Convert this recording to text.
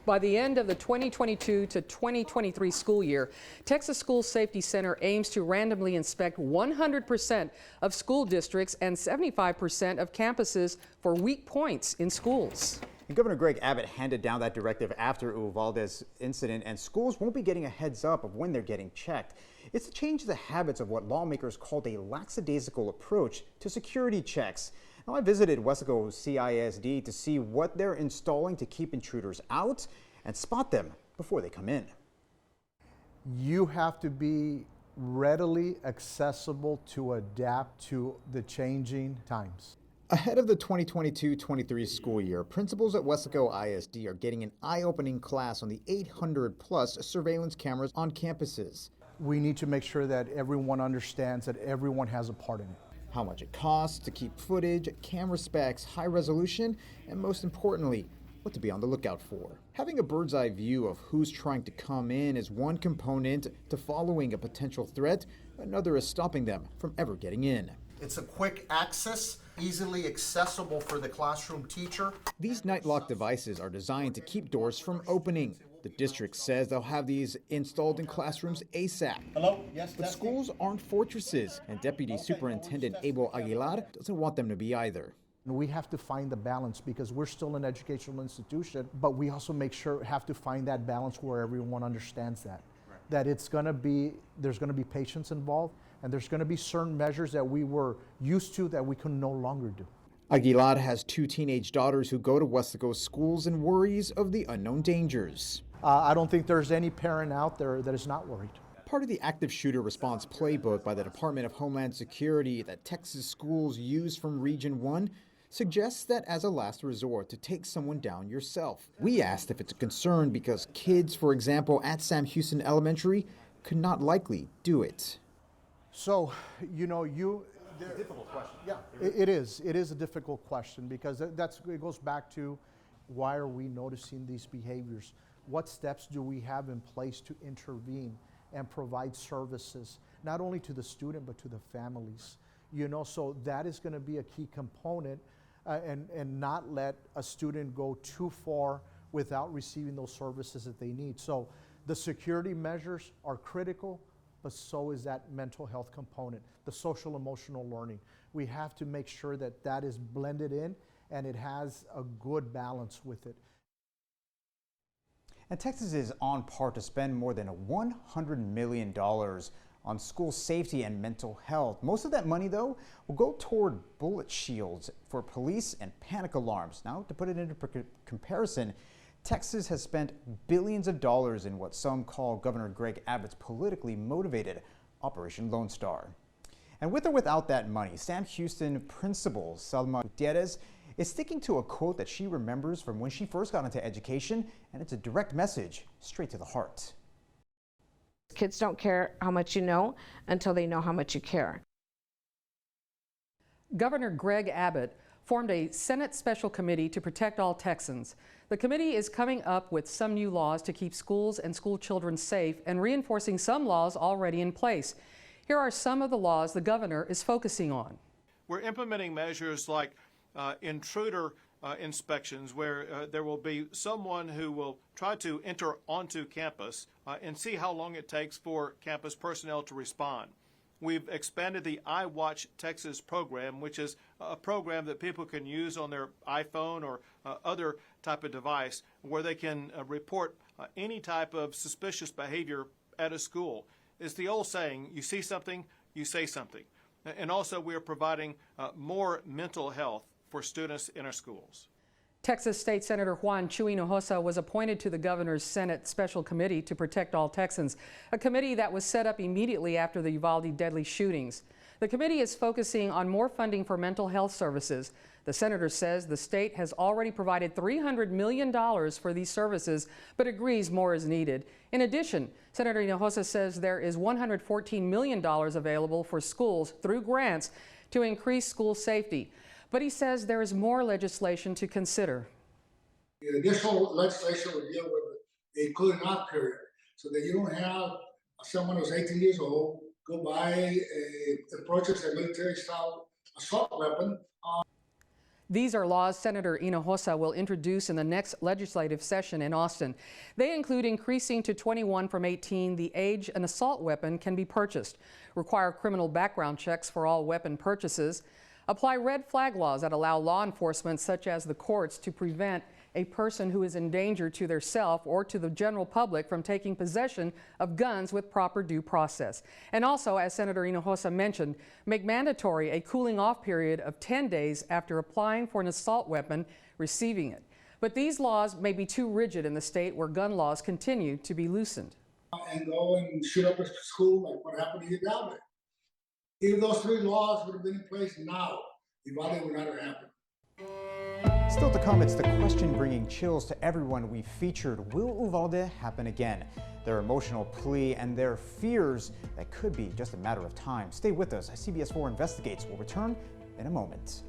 By the end of the 2022 to 2023 school year, Texas School Safety Center aims to randomly inspect 100% of school districts and 75% of campuses for weak points in schools. And Governor Greg Abbott handed down that directive after Uvalde's incident, and schools won't be getting a heads up of when they're getting checked. It's to change the habits of what lawmakers called a lackadaisical approach to security checks. Now, I visited Wesco CISD to see what they're installing to keep intruders out and spot them before they come in. You have to be readily accessible to adapt to the changing times. Ahead of the 2022-23 school year, principals at Wesco ISD are getting an eye-opening class on the 800-plus surveillance cameras on campuses. We need to make sure that everyone understands that everyone has a part in it. How much it costs to keep footage, camera specs, high resolution, and most importantly, what to be on the lookout for. Having a bird's eye view of who's trying to come in is one component to following a potential threat. Another is stopping them from ever getting in. It's a quick access, easily accessible for the classroom teacher. These night lock devices are designed to keep doors from opening. The district says they'll have these installed in classrooms ASAP. Hello? Yes, but schools aren't fortresses, and Deputy Superintendent Abel Aguilar doesn't want them to be either. We have to find the balance because we're still an educational institution, but we also have to find that balance where everyone understands that. Right. That there's going to be patience involved, and there's going to be certain measures that we were used to that we can no longer do. Aguilar has 2 teenage daughters who go to Wesco schools and worries of the unknown dangers. I don't think there's any parent out there that is not worried. Part of the active shooter response playbook by the Department of Homeland Security that Texas schools use from Region 1 suggests that as a last resort to take someone down yourself. We asked if it's a concern because kids, for example, at Sam Houston Elementary could not likely do it. So, it's a difficult question. Yeah, it is. It is a difficult question because it goes back to why are we noticing these behaviors? What steps do we have in place to intervene and provide services, not only to the student, but to the families? So that is going to be a key component and not let a student go too far without receiving those services that they need. So the security measures are critical, but so is that mental health component, the social emotional learning. We have to make sure that that is blended in and it has a good balance with it. And Texas is on par to spend more than $100 million on school safety and mental health. Most of that money, though, will go toward bullet shields for police and panic alarms. Now, to put it into comparison, Texas has spent billions of dollars in what some call Governor Greg Abbott's politically motivated Operation Lone Star. And with or without that money, Sam Houston principal Selma Gutierrez is sticking to a quote that she remembers from when she first got into education, and it's a direct message straight to the heart. Kids don't care how much you know until they know how much you care. Governor Greg Abbott formed a Senate special committee to protect all Texans. The committee is coming up with some new laws to keep schools and school children safe and reinforcing some laws already in place. Here are some of the laws the governor is focusing on. We're implementing measures like intruder inspections, where there will be someone who will try to enter onto campus and see how long it takes for campus personnel to respond. We've expanded the iWatch Texas program, which is a program that people can use on their iPhone or other type of device where they can report any type of suspicious behavior at a school. It's the old saying, you see something, you say something. And also we are providing more mental health for students in our schools. Texas State Senator Juan Chuy Hinojosa was appointed to the governor's Senate Special Committee to protect all Texans, a committee that was set up immediately after the Uvalde deadly shootings. The committee is focusing on more funding for mental health services. The senator says the state has already provided $300 million for these services, but agrees more is needed. In addition, Senator Hinojosa says there is $114 million available for schools through grants to increase school safety. But he says there is more legislation to consider. The additional legislation would deal with a cooling off period so that you don't have someone who's 18 years old go buy a purchase a military style assault weapon. These are laws Senator Hinojosa will introduce in the next legislative session in Austin. They include increasing to 21 from 18 the age an assault weapon can be purchased, require criminal background checks for all weapon purchases, apply red flag laws that allow law enforcement, such as the courts, to prevent a person who is in danger to their self or to the general public from taking possession of guns with proper due process. And also, as Senator Hinojosa mentioned, make mandatory a cooling off period of 10 days after applying for an assault weapon, receiving it. But these laws may be too rigid in the state where gun laws continue to be loosened. And go and shoot up a school like what happened to Uvalde. If those 3 laws would have been in place now, Uvalde would not have happened. Still to come, it's the question bringing chills to everyone we featured. Will Uvalde happen again? Their emotional plea and their fears that could be just a matter of time. Stay with us as CBS 4 Investigates will return in a moment.